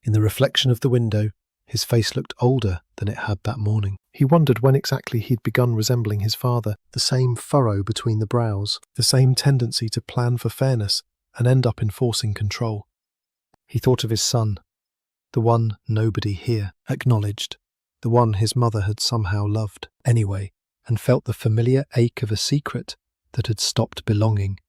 In the reflection of the window, his face looked older than it had that morning. He wondered when exactly he'd begun resembling his father, the same furrow between the brows, the same tendency to plan for fairness and end up enforcing control. He thought of his son, the one nobody here acknowledged, the one his mother had somehow loved anyway, and felt the familiar ache of a secret that had stopped belonging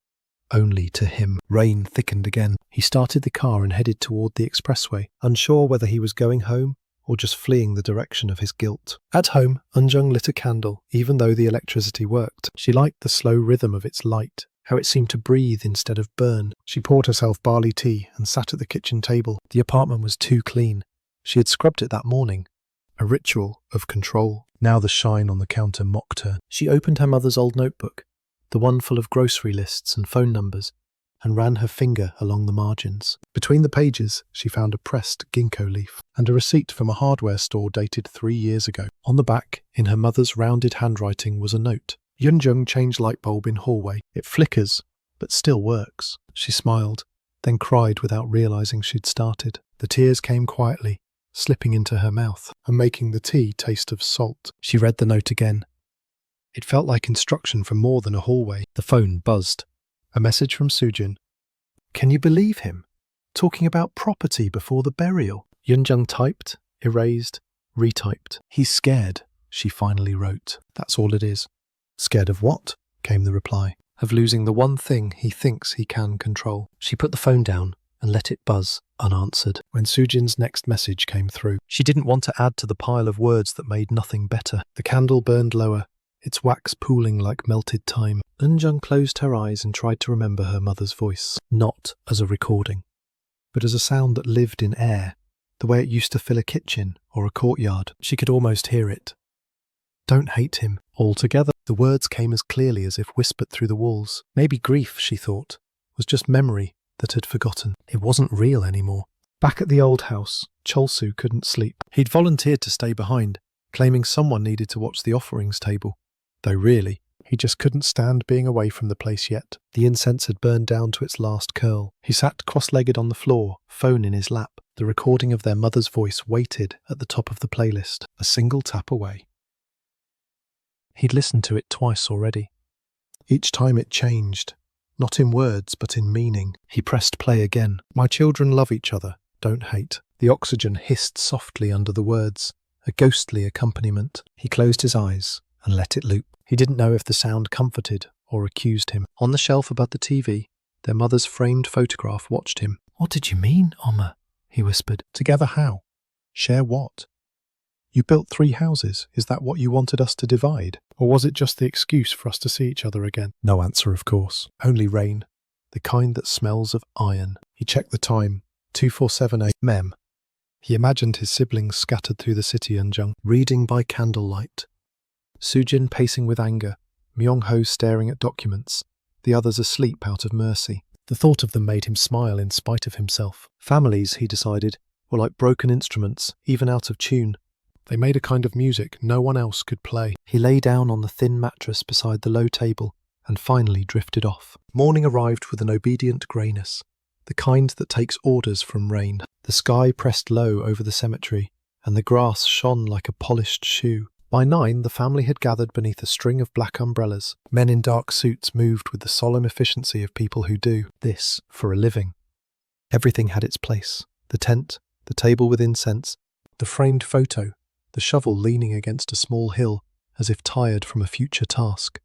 only to him. Rain thickened again. He started the car and headed toward the expressway, unsure whether he was going home or just fleeing the direction of his guilt. At home, Eunjung lit a candle, even though the electricity worked. She liked the slow rhythm of its light, how it seemed to breathe instead of burn. She poured herself barley tea and sat at the kitchen table. The apartment was too clean. She had scrubbed it that morning. A ritual of control. Now the shine on the counter mocked her. She opened her mother's old notebook, the one full of grocery lists and phone numbers, and ran her finger along the margins. Between the pages, she found a pressed ginkgo leaf and a receipt from a hardware store dated 3 years ago. On the back, in her mother's rounded handwriting, was a note. Eunjung change light bulb in hallway. It flickers, but still works. She smiled, then cried without realizing she'd started. The tears came quietly, slipping into her mouth and making the tea taste of salt. She read the note again. It felt like instruction from more than a hallway. The phone buzzed. A message from Sujin. Can you believe him? Talking about property before the burial. Eunjung typed, erased, retyped. He's scared, she finally wrote. That's all it is. Scared of what? Came the reply. Of losing the one thing he thinks he can control. She put the phone down and let it buzz unanswered. When Sujin's next message came through, she didn't want to add to the pile of words that made nothing better. The candle burned lower, its wax pooling like melted time. Eunjung closed her eyes and tried to remember her mother's voice, not as a recording, but as a sound that lived in air, the way it used to fill a kitchen or a courtyard. She could almost hear it. Don't hate him altogether. The words came as clearly as if whispered through the walls. Maybe grief, she thought, was just memory that had forgotten. It wasn't real anymore. Back at the old house, Cholsu couldn't sleep. He'd volunteered to stay behind, claiming someone needed to watch the offerings table. Though really, he just couldn't stand being away from the place yet. The incense had burned down to its last curl. He sat cross-legged on the floor, phone in his lap. The recording of their mother's voice waited at the top of the playlist, a single tap away. He'd listened to it twice already. Each time it changed, not in words but in meaning. He pressed play again. My children love each other, don't hate. The oxygen hissed softly under the words, a ghostly accompaniment. He closed his eyes and let it loop. He didn't know if the sound comforted or accused him. On the shelf above the TV, their mother's framed photograph watched him. What did you mean, Oma? He whispered. Together how? Share what? You built 3 houses. Is that what you wanted us to divide? Or was it just the excuse for us to see each other again? No answer, of course. Only rain. The kind that smells of iron. He checked the time. 2:47 a.m. He imagined his siblings scattered through the city Eunjung, reading by candlelight. Sujin pacing with anger, Myung-ho staring at documents, the others asleep out of mercy. The thought of them made him smile in spite of himself. Families, he decided, were like broken instruments, even out of tune. They made a kind of music no one else could play. He lay down on the thin mattress beside the low table and finally drifted off. Morning arrived with an obedient greyness, the kind that takes orders from rain. The sky pressed low over the cemetery, and the grass shone like a polished shoe. By 9, the family had gathered beneath a string of black umbrellas. Men in dark suits moved with the solemn efficiency of people who do this for a living. Everything had its place. The tent, the table with incense, the framed photo, the shovel leaning against a small hill, as if tired from a future task.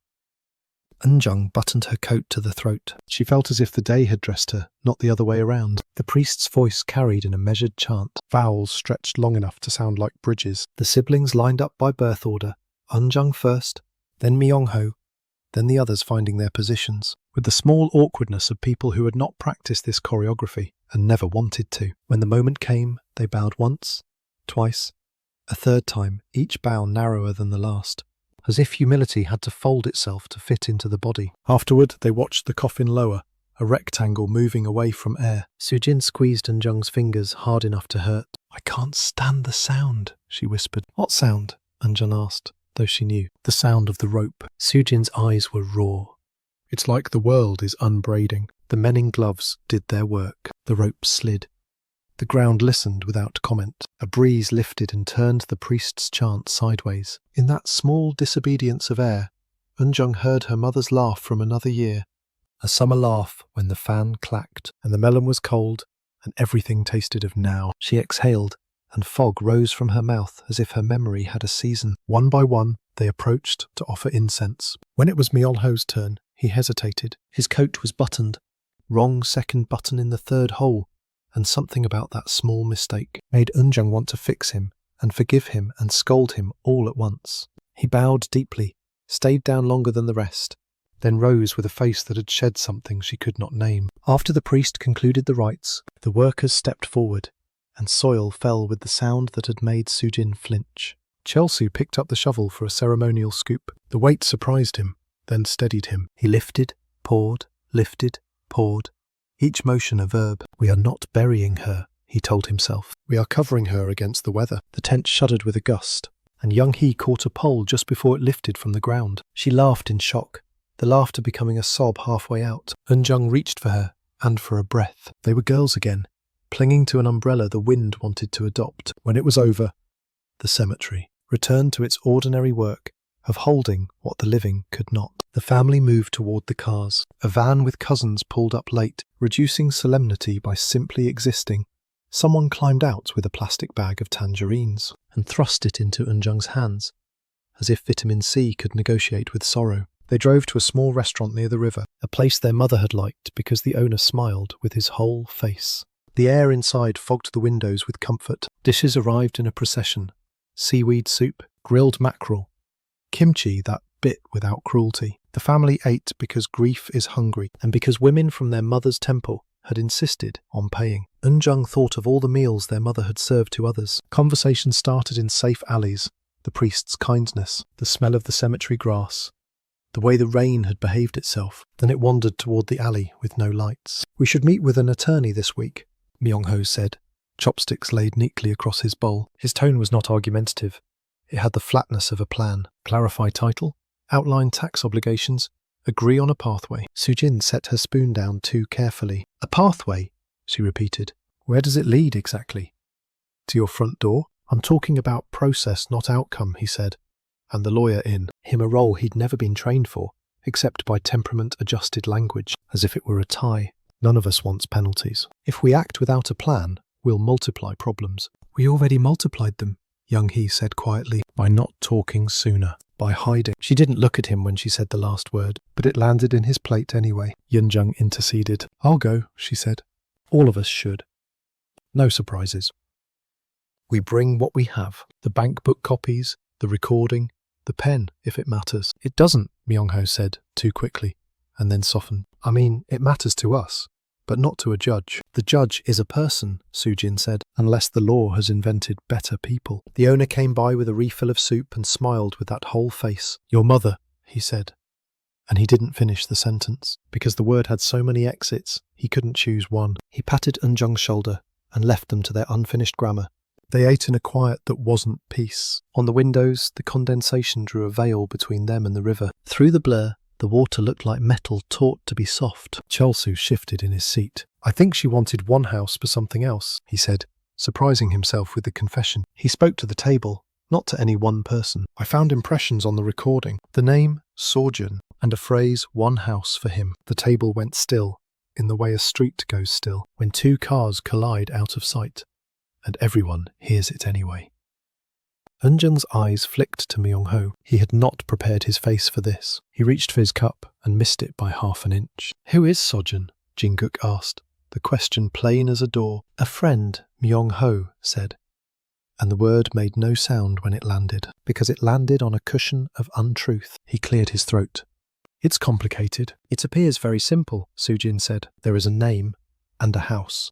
Eunjung buttoned her coat to the throat. She felt as if the day had dressed her, not the other way around. The priest's voice carried in a measured chant, vowels stretched long enough to sound like bridges. The siblings lined up by birth order, Eunjung first, then Myung-ho, then the others finding their positions, with the small awkwardness of people who had not practiced this choreography and never wanted to. When the moment came, they bowed once, twice, a third time, each bow narrower than the last, as if humility had to fold itself to fit into the body. Afterward, they watched the coffin lower, a rectangle moving away from air. Sujin squeezed Eunjung's fingers hard enough to hurt. I can't stand the sound, she whispered. What sound? Eunjung asked, though she knew. The sound of the rope. Sujin's eyes were raw. It's like the world is unbraiding. The men in gloves did their work. The rope slid. The ground listened without comment. A breeze lifted and turned the priest's chant sideways. In that small disobedience of air, Eunjung heard her mother's laugh from another year. A summer laugh when the fan clacked and the melon was cold and everything tasted of now. She exhaled, and fog rose from her mouth as if her memory had a season. One by one, they approached to offer incense. When it was Myung-ho's turn, he hesitated. His coat was buttoned. Wrong second button in the third hole, and something about that small mistake made Eunjung want to fix him and forgive him and scold him all at once. He bowed deeply, stayed down longer than the rest, then rose with a face that had shed something she could not name. After the priest concluded the rites, the workers stepped forward, and soil fell with the sound that had made Sujin flinch. Chelsu picked up the shovel for a ceremonial scoop. The weight surprised him, then steadied him. He lifted, poured, each motion a verb. We are not burying her, he told himself. We are covering her against the weather. The tent shuddered with a gust, and Young-hee caught a pole just before it lifted from the ground. She laughed in shock, the laughter becoming a sob halfway out. Eunjung reached for her, and for a breath. They were girls again, clinging to an umbrella the wind wanted to adopt. When it was over, the cemetery returned to its ordinary work of holding what the living could not. The family moved toward the cars. A van with cousins pulled up late, reducing solemnity by simply existing. Someone climbed out with a plastic bag of tangerines and thrust it into Eunjung's hands, as if vitamin C could negotiate with sorrow. They drove to a small restaurant near the river, a place their mother had liked because the owner smiled with his whole face. The air inside fogged the windows with comfort. Dishes arrived in a procession. Seaweed soup, grilled mackerel, kimchi that bit without cruelty. The family ate because grief is hungry, and because women from their mother's temple had insisted on paying. Eunjung thought of all the meals their mother had served to others. Conversation started in safe alleys, the priest's kindness, the smell of the cemetery grass, the way the rain had behaved itself. Then it wandered toward the alley with no lights. We should meet with an attorney this week, Myung-ho said, chopsticks laid neatly across his bowl. His tone was not argumentative. It had the flatness of a plan. Clarify title, outline tax obligations, agree on a pathway. Sujin set her spoon down too carefully. A pathway, she repeated. Where does it lead exactly? To your front door? I'm talking about process, not outcome, he said, and the lawyer in him a role he'd never been trained for, except by temperament-adjusted language, as if it were a tie. None of us wants penalties. If we act without a plan, we'll multiply problems. We already multiplied them, Young-hee said quietly, by not talking sooner, by hiding. She didn't look at him when she said the last word, but it landed in his plate anyway. Eunjung interceded. I'll go, she said. All of us should. No surprises. We bring what we have. The bank book copies, the recording, the pen, if it matters. It doesn't, Myung-ho said, too quickly, and then softened. I mean, it matters to us, but not to a judge. The judge is a person, Sujin said, unless the law has invented better people. The owner came by with a refill of soup and smiled with that whole face. Your mother, he said. And he didn't finish the sentence. Because the word had so many exits, he couldn't choose one. He patted Eunjung's shoulder and left them to their unfinished grammar. They ate in a quiet that wasn't peace. On the windows, the condensation drew a veil between them and the river. Through the blur, the water looked like metal taught to be soft. Chelsu shifted in his seat. I think she wanted one house for something else, he said, surprising himself with the confession. He spoke to the table, not to any one person. I found impressions on the recording. The name, Sorjun, and a phrase, one house for him. The table went still, in the way a street goes still, when two cars collide out of sight. And everyone hears it anyway. Eunjung's eyes flicked to Myung-ho. He had not prepared his face for this. He reached for his cup and missed it by half an inch. Who is Sojun? Jin-guk asked, the question plain as a door. A friend, Myung-ho said. And the word made no sound when it landed, because it landed on a cushion of untruth. He cleared his throat. It's complicated. It appears very simple, Sujin said. There is a name and a house.